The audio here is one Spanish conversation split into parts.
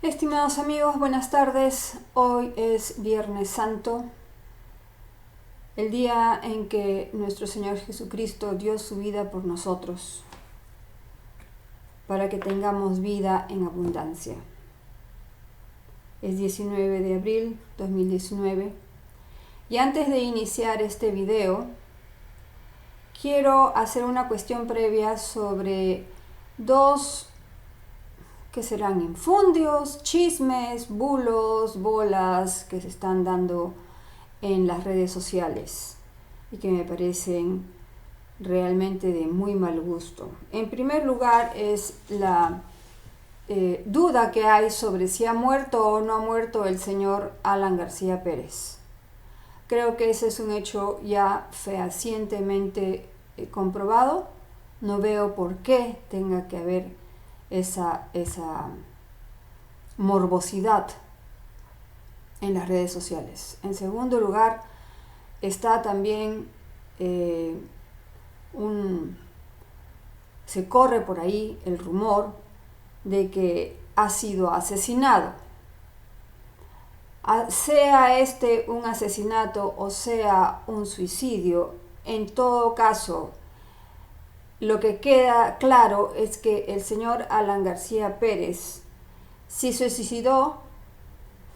Estimados amigos, buenas tardes. Hoy es Viernes Santo, el día en que nuestro Señor Jesucristo dio su vida por nosotros, para que tengamos vida en abundancia. Es 19 de abril 2019 y antes de iniciar este video, quiero hacer una cuestión previa sobre dos que serán infundios, chismes, bulos, bolas que se están dando en las redes sociales y que me parecen realmente de muy mal gusto. En primer lugar es la duda que hay sobre si ha muerto o no ha muerto el señor Alan García Pérez. Creo que ese es un hecho ya fehacientemente comprobado. No veo por qué tenga que haber esa morbosidad en las redes sociales. En segundo lugar, está también se corre por ahí el rumor de que ha sido asesinado. Sea este un asesinato o sea un suicidio, en todo caso, lo que queda claro es que el señor Alan García Pérez, si se suicidó,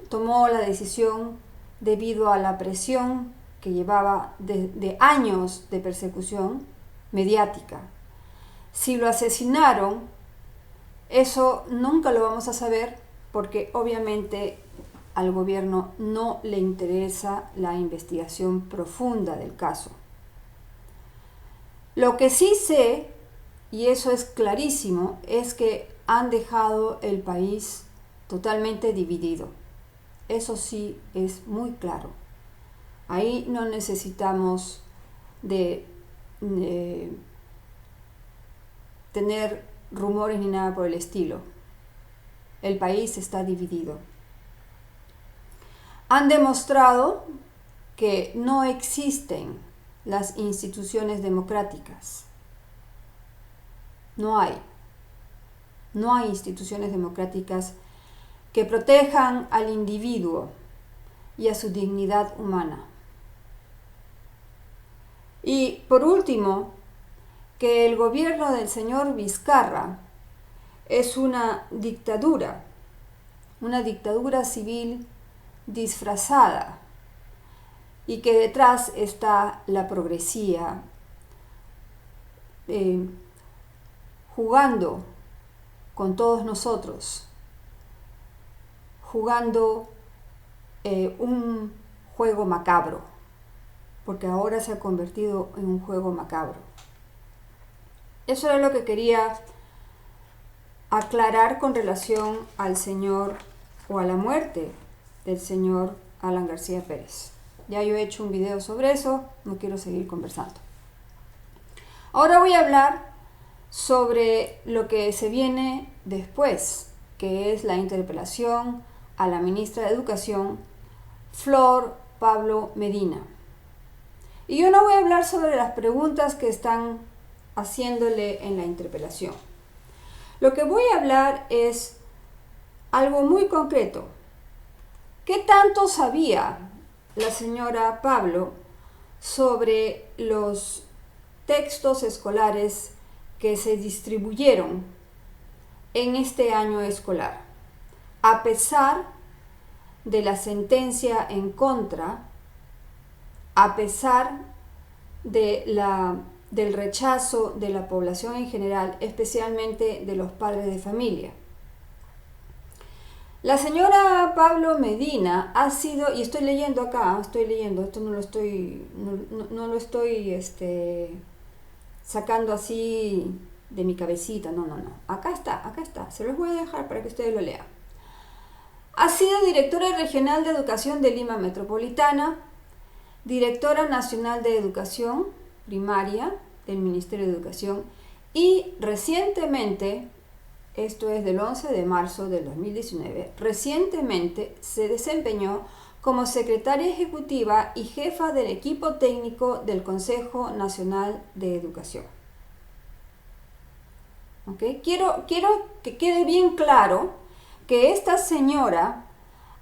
tomó la decisión debido a la presión que llevaba de años de persecución mediática. Si lo asesinaron, eso nunca lo vamos a saber porque obviamente al gobierno no le interesa la investigación profunda del caso. Lo que sí sé, y eso es clarísimo, es que han dejado el país totalmente dividido. Eso sí es muy claro. Ahí no necesitamos de tener rumores ni nada por el estilo. El país está dividido. Han demostrado que no existen las instituciones democráticas. No hay instituciones democráticas que protejan al individuo y a su dignidad humana. Y por último, que el gobierno del señor Vizcarra es una dictadura civil disfrazada, y que detrás está la progresía jugando con todos nosotros, jugando un juego macabro, porque ahora se ha convertido en un juego macabro. Eso era lo que quería aclarar con relación al señor o a la muerte del señor Alan García Pérez. Ya yo he hecho un video sobre eso, no quiero seguir conversando. Ahora voy a hablar sobre lo que se viene después, que es la interpelación a la ministra de Educación, Flor Pablo Medina. Y yo no voy a hablar sobre las preguntas que están haciéndole en la interpelación. Lo que voy a hablar es algo muy concreto. ¿Qué tanto sabía la señora Pablo sobre los textos escolares que se distribuyeron en este año escolar, a pesar de la sentencia en contra, a pesar del rechazo de la población en general, especialmente de los padres de familia? La señora Pablo Medina ha sido, y estoy leyendo acá, esto no lo estoy sacando así de mi cabecita, no, acá está, se los voy a dejar para que ustedes lo lean. Ha sido directora regional de Educación de Lima Metropolitana, directora nacional de Educación Primaria del Ministerio de Educación y recientemente, esto es del 11 de marzo del 2019, recientemente se desempeñó como secretaria ejecutiva y jefa del equipo técnico del Consejo Nacional de Educación. ¿Okay? Quiero que quede bien claro que esta señora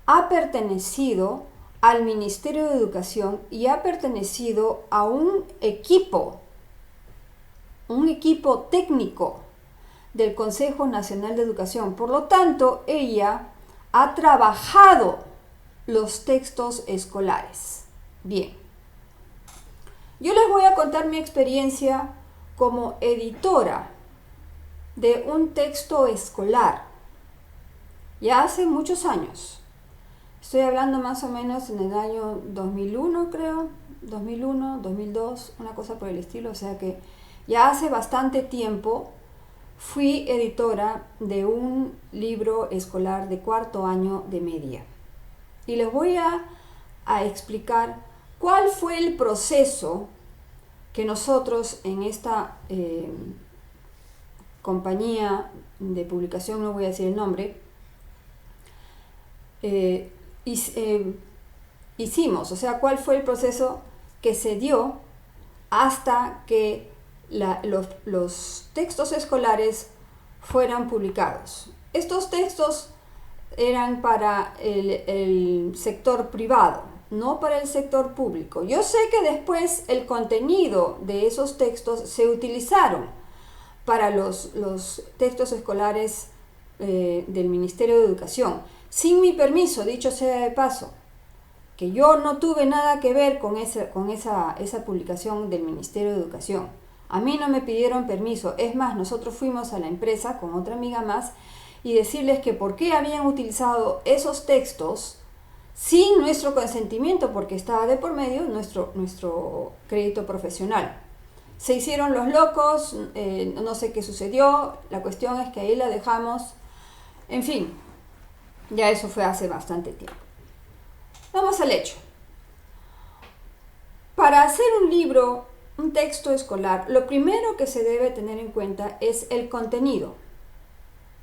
ha pertenecido al Ministerio de Educación y ha pertenecido a un equipo técnico del Consejo Nacional de Educación. Por lo tanto, ella ha trabajado los textos escolares. Bien, yo les voy a contar mi experiencia como editora de un texto escolar, ya hace muchos años. Estoy hablando más o menos en el año 2001, creo, 2001, 2002, una cosa por el estilo, o sea que ya hace bastante tiempo fui editora de un libro escolar de cuarto año de media. Y les voy a explicar cuál fue el proceso que nosotros en esta compañía de publicación, no voy a decir el nombre, hicimos, o sea, cuál fue el proceso que se dio hasta que los textos escolares fueran publicados. Estos textos eran para el sector privado, no para el sector público. Yo sé que después el contenido de esos textos se utilizaron para los textos escolares del Ministerio de Educación, sin mi permiso, dicho sea de paso, que yo no tuve nada que ver con esa publicación del Ministerio de Educación. A mí no me pidieron permiso. Es más, nosotros fuimos a la empresa con otra amiga más y decirles que por qué habían utilizado esos textos sin nuestro consentimiento, porque estaba de por medio nuestro crédito profesional. Se hicieron los locos, no sé qué sucedió, la cuestión es que ahí la dejamos. En fin, ya eso fue hace bastante tiempo. Vamos al hecho. Para hacer un libro, un texto escolar, lo primero que se debe tener en cuenta es el contenido.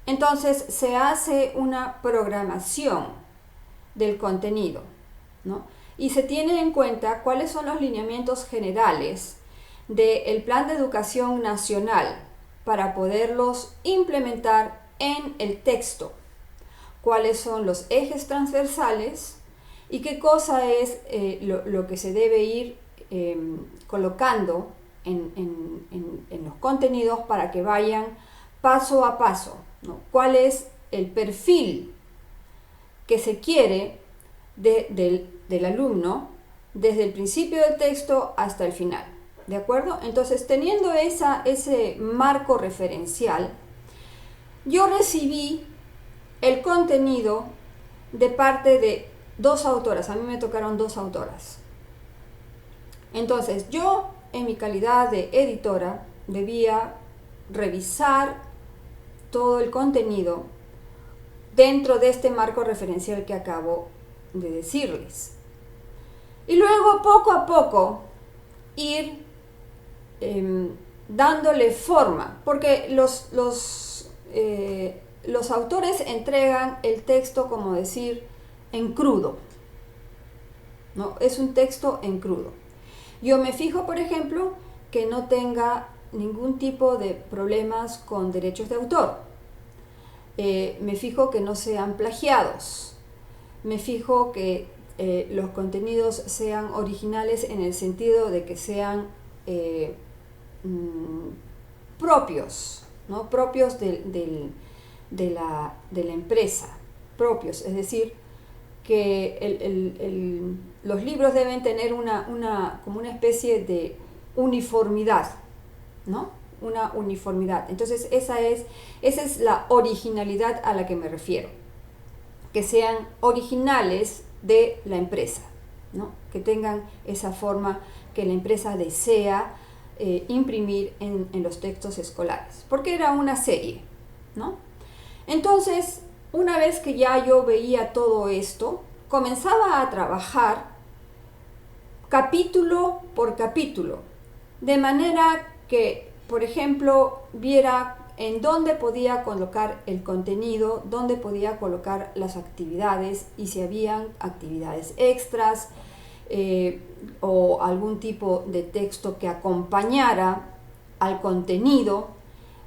Entonces se hace una programación del contenido, ¿no? Y se tiene en cuenta cuáles son los lineamientos generales del Plan de Educación Nacional para poderlos implementar en el texto. Cuáles son los ejes transversales y qué cosa es lo que se debe ir colocando en los contenidos para que vayan paso a paso, ¿no? ¿Cuál es el perfil que se quiere del alumno desde el principio del texto hasta el final? ¿De acuerdo? Entonces, teniendo ese marco referencial, yo recibí el contenido de parte de dos autoras. A mí me tocaron dos autoras. Entonces, yo, en mi calidad de editora, debía revisar todo el contenido dentro de este marco referencial que acabo de decirles. Y luego, poco a poco, ir dándole forma, porque los autores entregan el texto, como decir, en crudo, ¿no? Es un texto en crudo. Yo me fijo, por ejemplo, que no tenga ningún tipo de problemas con derechos de autor. Me fijo que no sean plagiados. Me fijo que los contenidos sean originales en el sentido de que sean propios, ¿no? Propios de la empresa, propios, es decir, que los libros deben tener como una especie de uniformidad, ¿no? Una uniformidad. Entonces esa es la originalidad a la que me refiero, que sean originales de la empresa, ¿no? Que tengan esa forma que la empresa desea imprimir en los textos escolares, porque era una serie, ¿no? Entonces, una vez que ya yo veía todo esto, comenzaba a trabajar capítulo por capítulo, de manera que, por ejemplo, viera en dónde podía colocar el contenido, dónde podía colocar las actividades y si habían actividades extras o algún tipo de texto que acompañara al contenido.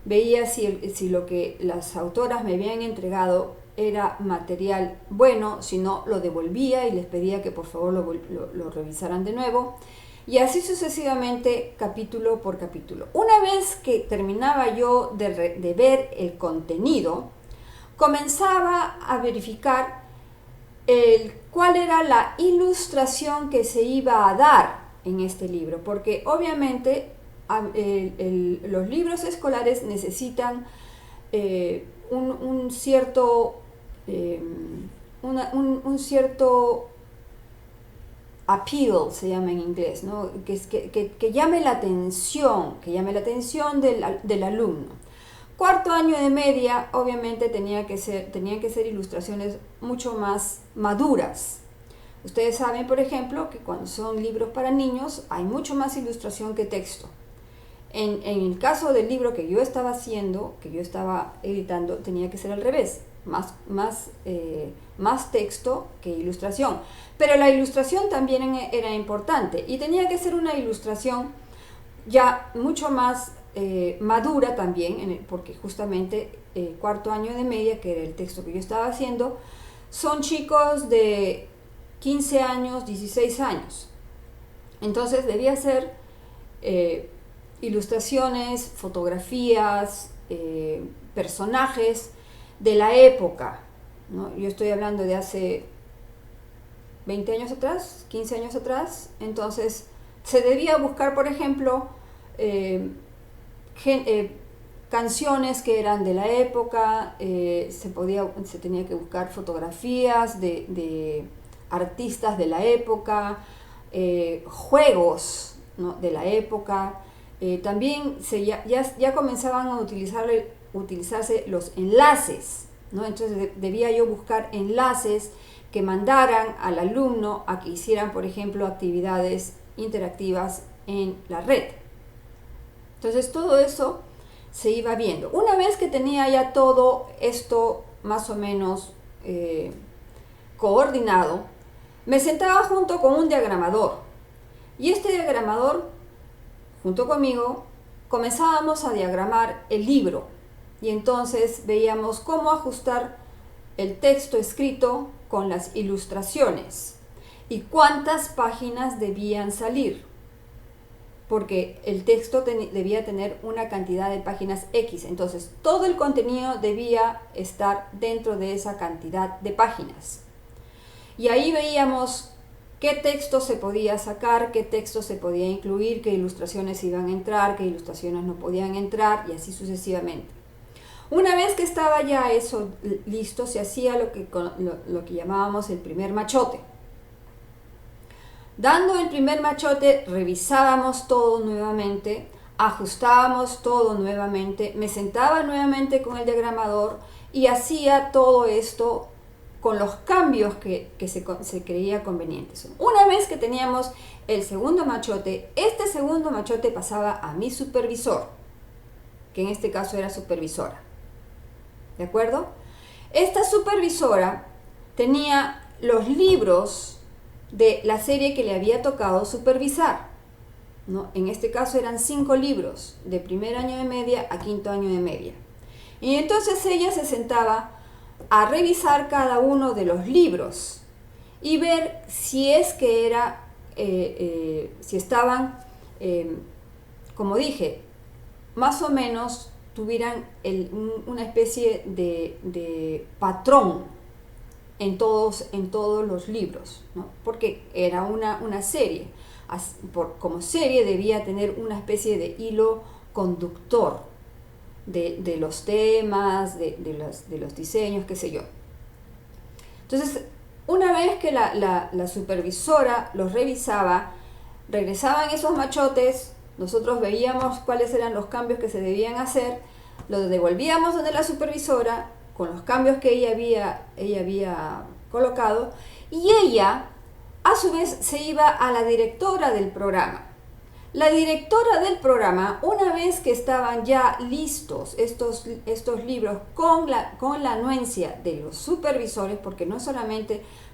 Veía si lo que las autoras me habían entregado era material bueno, si no lo devolvía y les pedía que por favor lo revisaran de nuevo. Y así sucesivamente, capítulo por capítulo. Una vez que terminaba yo de ver el contenido, comenzaba a verificar cuál era la ilustración que se iba a dar en este libro, porque obviamente los libros escolares necesitan un cierto appeal, se llama en inglés, ¿no? que llame la atención, del alumno. Cuarto año de media, obviamente tenían que ser ilustraciones mucho más maduras. Ustedes saben, por ejemplo, que cuando son libros para niños hay mucho más ilustración que texto. En el caso del libro que yo estaba haciendo, que yo estaba editando, tenía que ser al revés, más texto que ilustración. Pero la ilustración también era importante y tenía que ser una ilustración ya mucho más madura también, porque justamente cuarto año de media, que era el texto que yo estaba haciendo, son chicos de 15 años, 16 años. Entonces debía ser ilustraciones, fotografías, personajes de la época, ¿no? Yo estoy hablando de hace 20 años atrás, 15 años atrás. Entonces se debía buscar, por ejemplo, canciones que eran de la época, se tenía que buscar fotografías de artistas de la época, juegos, ¿no?, de la época. También ya comenzaban a utilizarse los enlaces, ¿no? Entonces debía yo buscar enlaces que mandaran al alumno a que hicieran, por ejemplo, actividades interactivas en la red. Entonces todo eso se iba viendo. Una vez que tenía ya todo esto más o menos coordinado, me sentaba junto con un diagramador. Y este diagramador, junto conmigo, comenzábamos a diagramar el libro. Y entonces veíamos cómo ajustar el texto escrito con las ilustraciones y cuántas páginas debían salir, porque el texto debía tener una cantidad de páginas X, entonces todo el contenido debía estar dentro de esa cantidad de páginas. Y ahí veíamos qué texto se podía sacar, qué texto se podía incluir, qué ilustraciones iban a entrar, qué ilustraciones no podían entrar, y así sucesivamente. Una vez que estaba ya eso listo, se hacía lo que llamábamos el primer machote. Dando el primer machote, revisábamos todo nuevamente, ajustábamos todo nuevamente, me sentaba nuevamente con el diagramador y hacía todo esto con los cambios que se creía convenientes. Una vez que teníamos el segundo machote, este segundo machote pasaba a mi supervisor, que en este caso era supervisora. ¿De acuerdo? Esta supervisora tenía los libros de la serie que le había tocado supervisar, ¿no? En este caso eran 5 libros, de primer año de media a quinto año de media. Y entonces ella se sentaba a revisar cada uno de los libros y ver si es que si estaban, como dije, más o menos tuvieran una especie de patrón en todos los libros, ¿no? Porque era una serie. Como serie debía tener una especie de hilo conductor de los temas, de los diseños, qué sé yo. Entonces, una vez que la supervisora los revisaba, regresaban esos machotes, nosotros veíamos cuáles eran los cambios que se debían hacer, los devolvíamos donde la supervisora con los cambios que ella había colocado, y ella a su vez se iba a la directora del programa. La directora del programa, una vez que estaban ya listos estos libros con la anuencia de los supervisores, porque no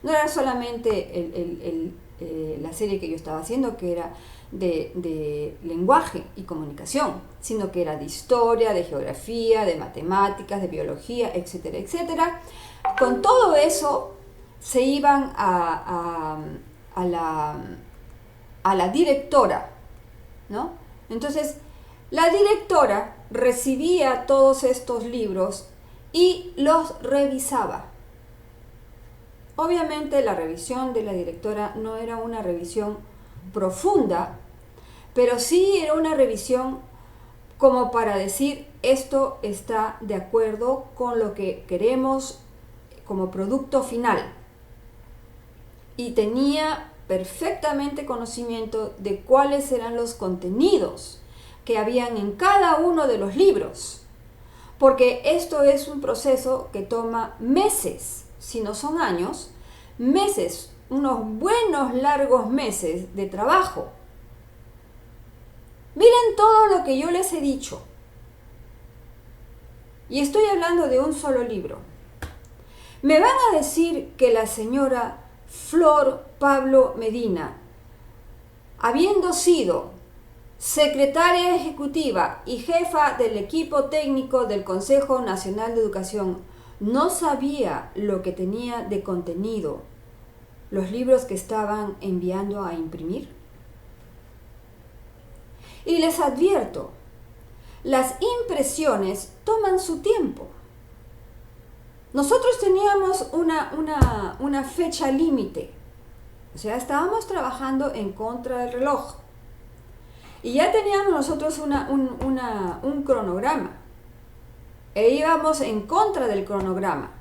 era solamente la serie que yo estaba haciendo, que era de lenguaje y comunicación, sino que era de historia, de geografía, de matemáticas, de biología, etcétera, etcétera. Con todo eso se iban a la directora, ¿no? Entonces, la directora recibía todos estos libros y los revisaba. Obviamente la revisión de la directora no era una revisión profunda, pero sí era una revisión como para decir, esto está de acuerdo con lo que queremos como producto final. Y tenía perfectamente conocimiento de cuáles eran los contenidos que habían en cada uno de los libros, porque esto es un proceso que toma meses, si no son años, meses, unos buenos largos meses de trabajo. Miren todo lo que yo les he dicho, y estoy hablando de un solo libro. Me van a decir que la señora Flor Pablo Medina, habiendo sido secretaria ejecutiva y jefa del equipo técnico del Consejo Nacional de Educación, no sabía lo que tenía de contenido los libros que estaban enviando a imprimir. Y les advierto, las impresiones toman su tiempo. Nosotros teníamos una fecha límite, o sea, estábamos trabajando en contra del reloj. Y ya teníamos nosotros un cronograma, e íbamos en contra del cronograma.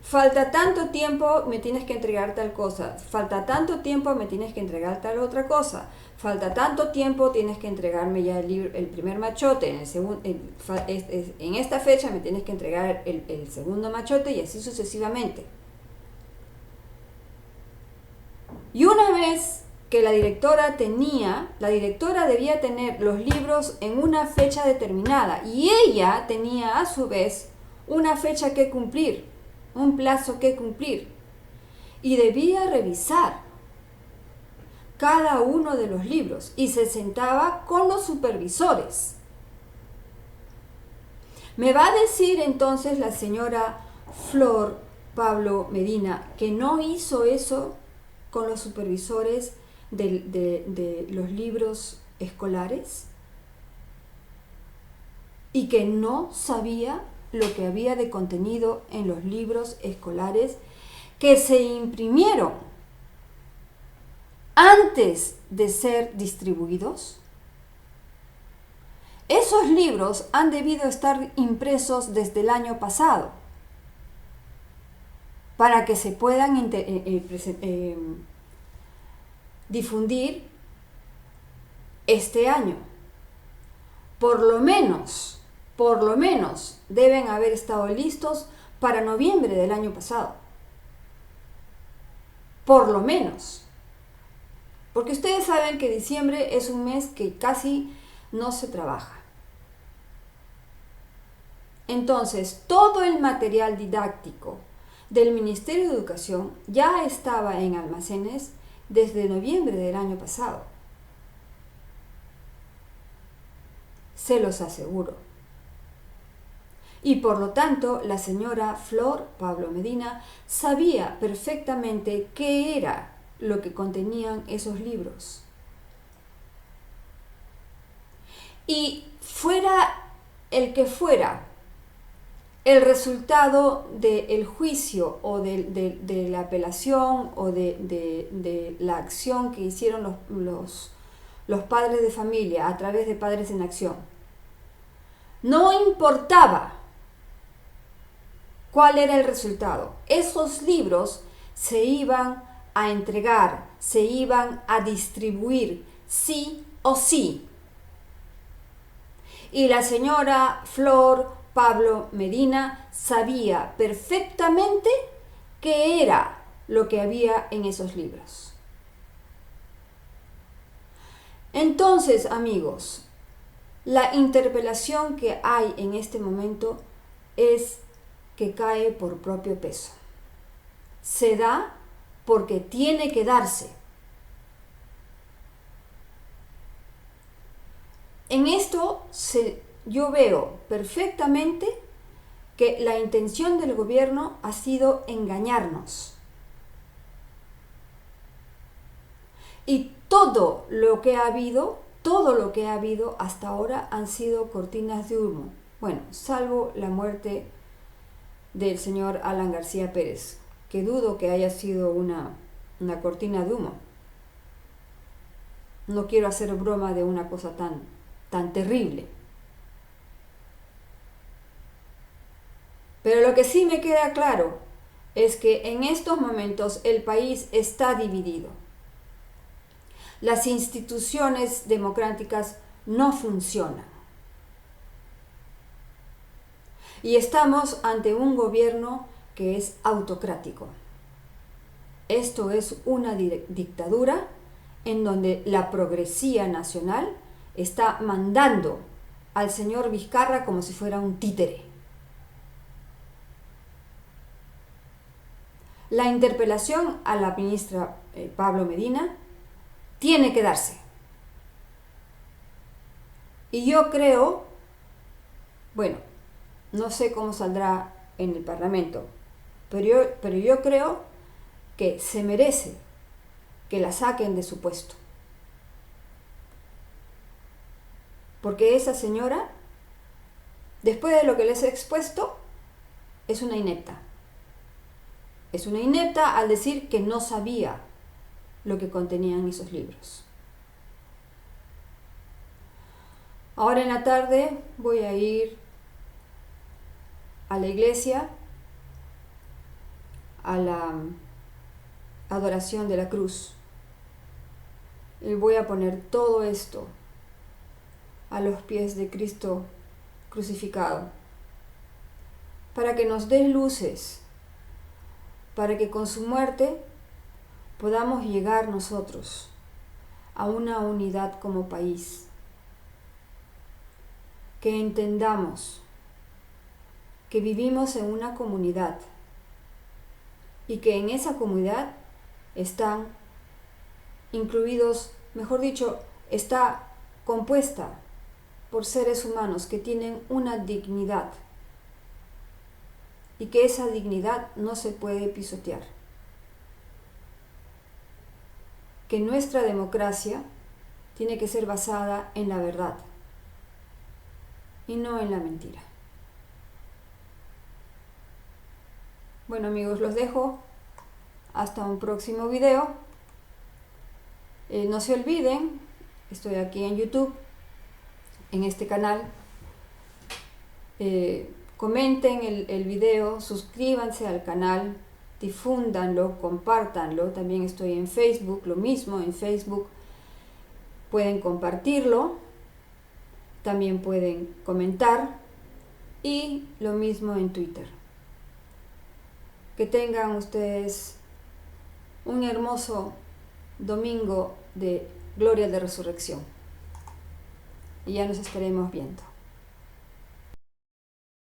Falta tanto tiempo, me tienes que entregar tal cosa. Falta tanto tiempo, me tienes que entregar tal otra cosa. Falta tanto tiempo, tienes que entregarme ya el libro, el primer machote. En esta fecha me tienes que entregar el segundo machote, y así sucesivamente. Y una vez que la directora debía tener los libros en una fecha determinada, y ella tenía a su vez una fecha que cumplir, un plazo que cumplir, y debía revisar cada uno de los libros, y se sentaba con los supervisores. Me va a decir entonces la señora Flor Pablo Medina que no hizo eso con los supervisores de los libros escolares, y que no sabía lo que había de contenido en los libros escolares que se imprimieron antes de ser distribuidos. Esos libros han debido estar impresos desde el año pasado para que se puedan difundir este año. Por lo menos deben haber estado listos para noviembre del año pasado. Por lo menos. Porque ustedes saben que diciembre es un mes que casi no se trabaja. Entonces, todo el material didáctico del Ministerio de Educación ya estaba en almacenes desde noviembre del año pasado. Se los aseguro. Y por lo tanto, la señora Flor Pablo Medina sabía perfectamente qué era lo que contenían esos libros. Y fuera el que fuera el resultado del juicio o de la apelación o de la acción que hicieron los padres de familia a través de Padres en Acción, no importaba cuál era el resultado. Esos libros se iban a entregar, se iban a distribuir, sí o sí. Y la señora Flor Pablo Medina sabía perfectamente qué era lo que había en esos libros. Entonces, amigos, la interpelación que hay en este momento es que cae por propio peso. Se da porque tiene que darse. En esto yo veo perfectamente que la intención del gobierno ha sido engañarnos. Y todo lo que ha habido hasta ahora han sido cortinas de humo. Bueno, salvo la muerte del señor Alan García Pérez, que dudo que haya sido una cortina de humo. No quiero hacer broma de una cosa tan terrible. Pero lo que sí me queda claro es que en estos momentos el país está dividido. Las instituciones democráticas no funcionan. Y estamos ante un gobierno que es autocrático. Esto es una dictadura en donde la progresía nacional está mandando al señor Vizcarra como si fuera un títere. La interpelación a la ministra Pablo Medina tiene que darse. Y yo creo, bueno, no sé cómo saldrá en el Parlamento, pero yo creo que se merece que la saquen de su puesto. Porque esa señora, después de lo que les he expuesto, es una inepta. Es una inepta al decir que no sabía lo que contenían esos libros. Ahora en la tarde voy a ir a la iglesia, a la adoración de la cruz. Y voy a poner todo esto a los pies de Cristo crucificado, para que nos dé luces, para que con su muerte podamos llegar nosotros a una unidad como país, que entendamos que vivimos en una comunidad y que en esa comunidad están incluidos, mejor dicho, está compuesta por seres humanos que tienen una dignidad y que esa dignidad no se puede pisotear. Que nuestra democracia tiene que ser basada en la verdad y no en la mentira. Bueno amigos, los dejo hasta un próximo video. No se olviden, estoy aquí en YouTube, en este canal. Comenten el video, suscríbanse al canal, difúndanlo, compártanlo. También estoy en Facebook, lo mismo en Facebook. Pueden compartirlo, también pueden comentar y lo mismo en Twitter. Que tengan ustedes un hermoso domingo de gloria de resurrección. Y ya nos estaremos viendo.